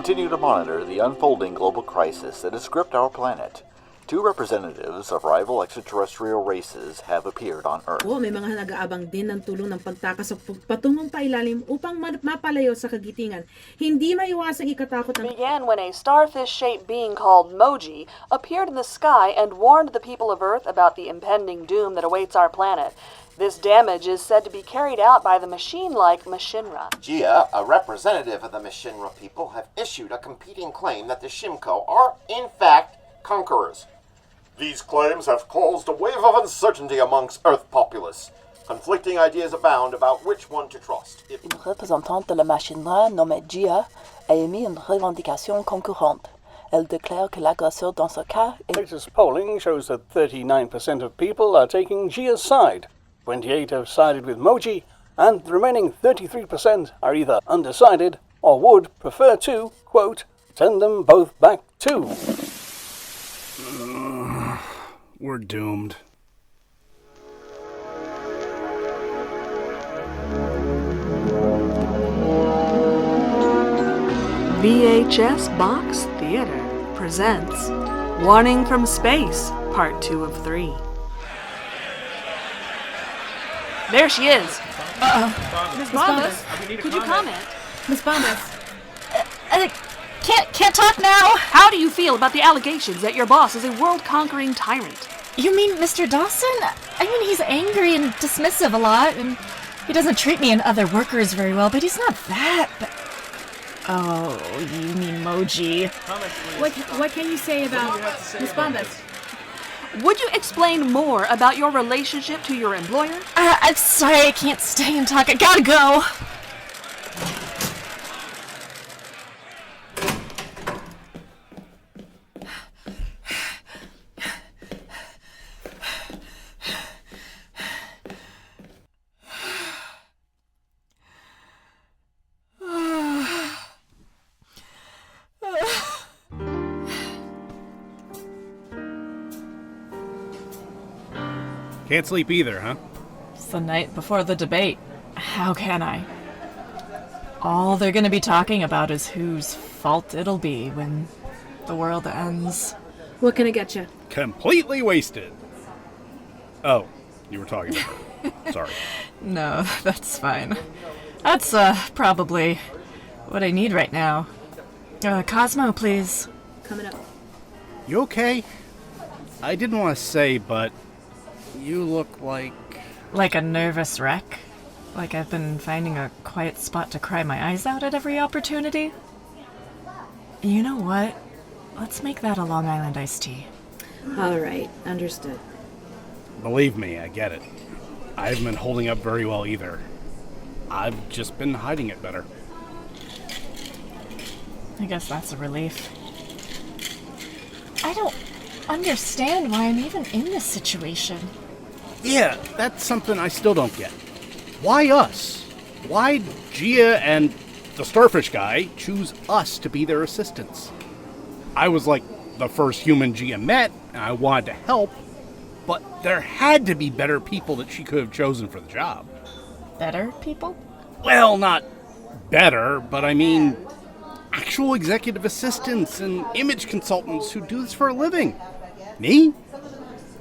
continue to monitor the unfolding global crisis that has gripped our planet. Two representatives of rival extraterrestrial races have appeared on Earth. May mga nag-aabang din ng tulong ng pagtakas o patungong pailalim upang mapalayo sa kagitingan. Hindi maiwasang ikatakot ang... Began when a starfish-shaped being called Moji appeared in the sky and warned the people of Earth about the impending doom that awaits our planet. This damage is said to be carried out by the machine-like Mashinra. Gia, a representative of the Mashinra people, have issued a competing claim that the Shimko are, in fact, conquerors. These claims have caused a wave of uncertainty amongst Earth populace. Conflicting ideas abound about which one to trust. Une représentante de la Machinera nommée Gia a émis une revendication concurrente. Elle déclare que l'agresseur dans ce cas est... Latest polling shows that 39% of people are taking Gia's side. 28 have sided with Moji, and the remaining 33% are either undecided or would prefer to, quote, send them both back too. We're doomed. VHS Box Theater presents Warning from Space, Part 2 of 3. There she is. Miss Bombas, could you comment? Miss Bombas. Can't talk now. How do you feel about the allegations that your boss is a world-conquering tyrant? You mean Mr. Dawson? I mean, he's angry and dismissive a lot, and he doesn't treat me and other workers very well, but he's not that. Oh, you mean Moji. What can you say about Miss Bombas? Would you explain more about your relationship to your employer? I'm sorry, I can't stay and talk. I gotta go. Can't sleep either, huh? It's the night before the debate. How can I? All they're gonna be talking about is whose fault it'll be when the world ends. What can I get you? Completely wasted. Oh, you were talking about her. Sorry. No, that's fine. That's, probably what I need right now. Cosmo, please. Coming up. You okay? I didn't want to say, but you look like... Like a nervous wreck? Like I've been finding a quiet spot to cry my eyes out at every opportunity? You know what? Let's make that a Long Island iced tea. All right, understood. Believe me, I get it. I haven't been holding up very well either. I've just been hiding it better. I guess that's a relief. I don't understand why I'm even in this situation. Yeah, that's something I still don't get. Why us? Why Gia and the starfish guy choose us to be their assistants? I was like the first human Gia met, and I wanted to help, but there had to be better people that she could have chosen for the job. Better people? Well, not better, but I mean actual executive assistants and image consultants who do this for a living. Me?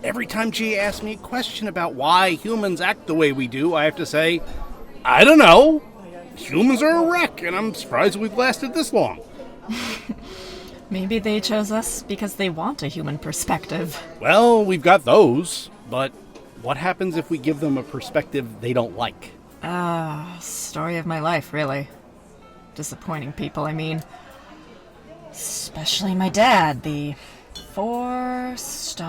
Every time Gia asks me a question about why humans act the way we do, I have to say, I don't know. Humans are a wreck, and I'm surprised we've lasted this long. Maybe they chose us because they want a human perspective. Well, we've got those, but what happens if we give them a perspective they don't like? Story of my life, really. Disappointing people, I mean. Especially my dad, the 4-star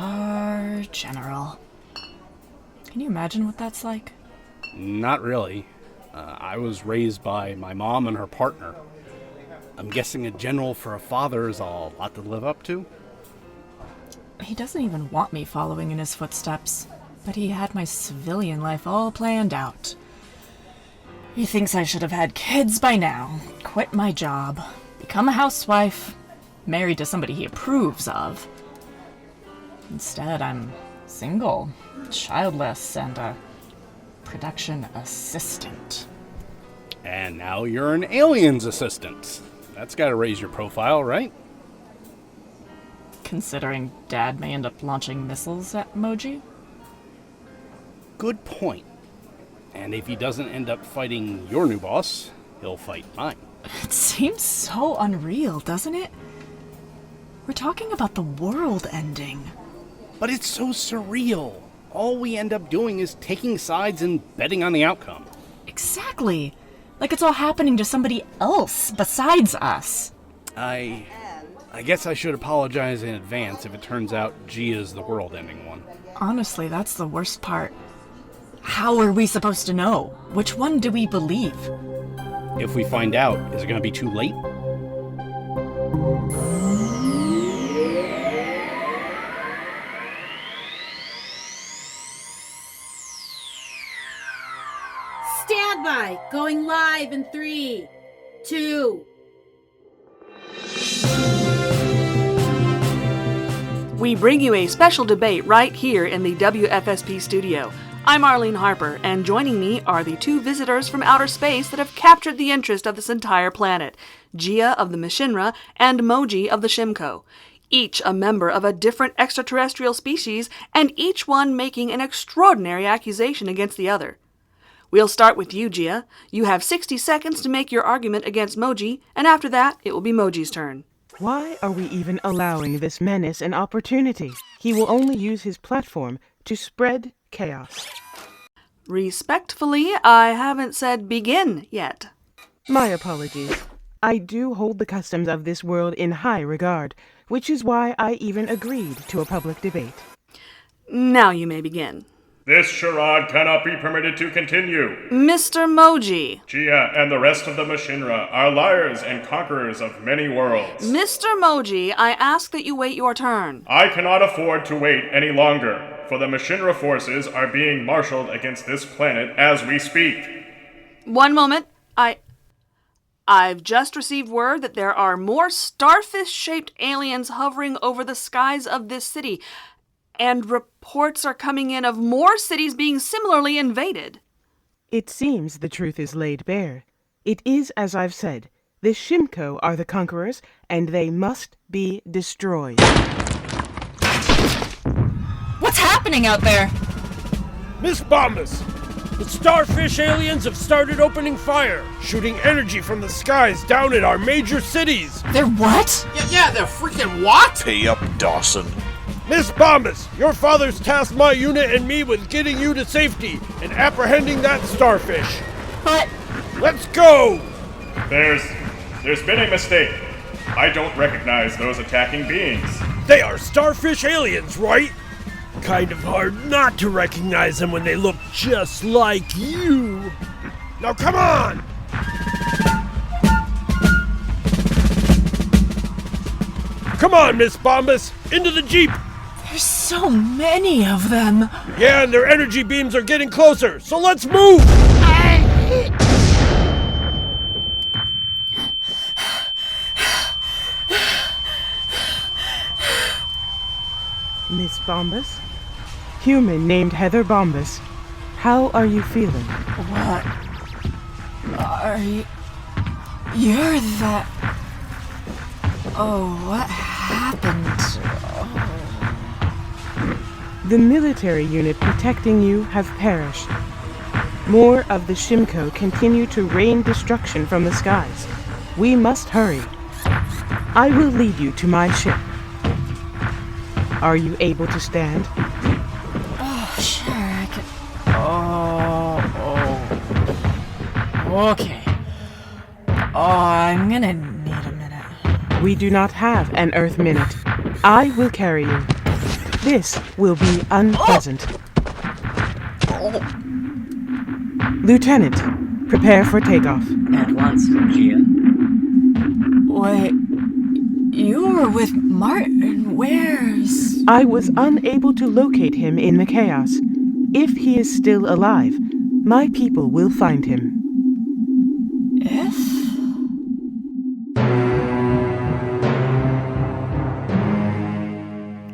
general. Can you imagine what that's like? Not really. I was raised by my mom and her partner. I'm guessing a general for a father is a lot to live up to. He doesn't even want me following in his footsteps, but he had my civilian life all planned out. He thinks I should have had kids by now, quit my job, become a housewife, married to somebody he approves of. Instead, I'm single, childless, and a production assistant. And now you're an alien's assistant. That's gotta raise your profile, right? Considering Dad may end up launching missiles at Moji? Good point. And if he doesn't end up fighting your new boss, he'll fight mine. It seems so unreal, doesn't it? We're talking about the world ending. But it's so surreal. All we end up doing is taking sides and betting on the outcome. Exactly. Like it's all happening to somebody else besides us. I guess I should apologize in advance if it turns out Gia's the world-ending one. Honestly, that's the worst part. How are we supposed to know? Which one do we believe? If we find out, is it going to be too late? Stand by. Going live in 3, 2. We bring you a special debate right here in the WFSP studio. I'm Arlene Harper, and joining me are the two visitors from outer space that have captured the interest of this entire planet, Gia of the Mashinra and Moji of the Shimko. Each a member of a different extraterrestrial species, and each one making an extraordinary accusation against the other. We'll start with you, Gia. You have 60 seconds to make your argument against Moji, and after that, it will be Moji's turn. Why are we even allowing this menace an opportunity? He will only use his platform to spread chaos. Respectfully, I haven't said begin yet. My apologies. I do hold the customs of this world in high regard, which is why I even agreed to a public debate. Now you may begin. This charade cannot be permitted to continue. Mr. Moji. Gia and the rest of the Mashinra are liars and conquerors of many worlds. Mr. Moji, I ask that you wait your turn. I cannot afford to wait any longer, for the Mashinra forces are being marshaled against this planet as we speak. One moment. I've just received word that there are more starfish-shaped aliens hovering over the skies of this city, and reports are coming in of more cities being similarly invaded. It seems the truth is laid bare. It is as I've said. The Shimko are the conquerors, and they must be destroyed. What's happening out there? Miss Bombus, the starfish aliens have started opening fire, shooting energy from the skies down at our major cities. They're what? Yeah, they're freaking what? Pay up, Dawson. Miss Bombus, your father's tasked my unit and me with getting you to safety and apprehending that starfish. But... Let's go! There's been a mistake. I don't recognize those attacking beings. They are starfish aliens, right? Kind of hard not to recognize them when they look just like you. Now come on! Come on, Miss Bombus, into the Jeep! There's so many of them. Yeah, and their energy beams are getting closer, so let's move! Miss Bombus? Human named Heather Bombus. How are you feeling? What? Are you... You're that... Oh, what happened? The military unit protecting you have perished. More of the Shimko continue to rain destruction from the skies. We must hurry. I will lead you to my ship. Are you able to stand? Oh, sure, I can... Okay. I'm gonna need a minute. We do not have an Earth minute. I will carry you. This will be unpleasant. Lieutenant, prepare for takeoff. At once, Gia. Wait, you were with Martin. Where's... I was unable to locate him in the chaos. If he is still alive, my people will find him. If?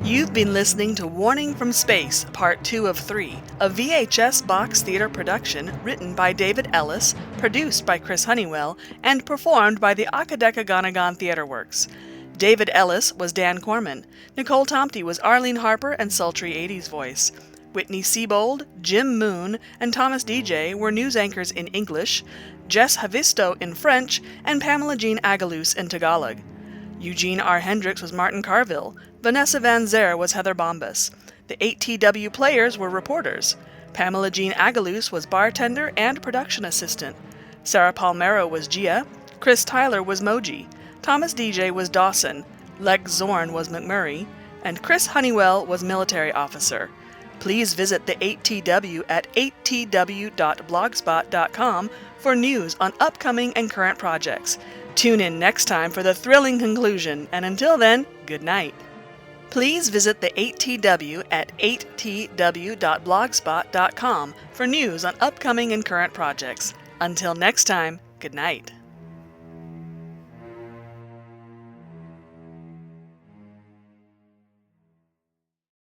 You've been listening to Warning from Space, Part 2 of 3, a VHS box theater production written by David Ellis, produced by Chris Honeywell, and performed by the Akadekaganagon Theater Works. David Ellis was Dan Corman. Nicole Tomty was Arlene Harper and sultry 80s voice. Whitney Sebold, Jim Moon, and Thomas DJ were news anchors in English, Jess Havisto in French, and Pamela Jean Agalus in Tagalog. Eugene R. Hendricks was Martin Carville. Vanessa Van Zer was Heather Bombas. The 8TW players were reporters. Pamela Jean Agalus was bartender and production assistant. Sarah Palmero was Gia. Chris Tyler was Moji. Thomas DJ was Dawson. Lex Zorn was McMurray. And Chris Honeywell was military officer. Please visit the 8TW at 8tw.blogspot.com for news on upcoming and current projects. Tune in next time for the thrilling conclusion, and until then, good night. Please visit the 8TW at 8tw.blogspot.com for news on upcoming and current projects. Until next time, good night.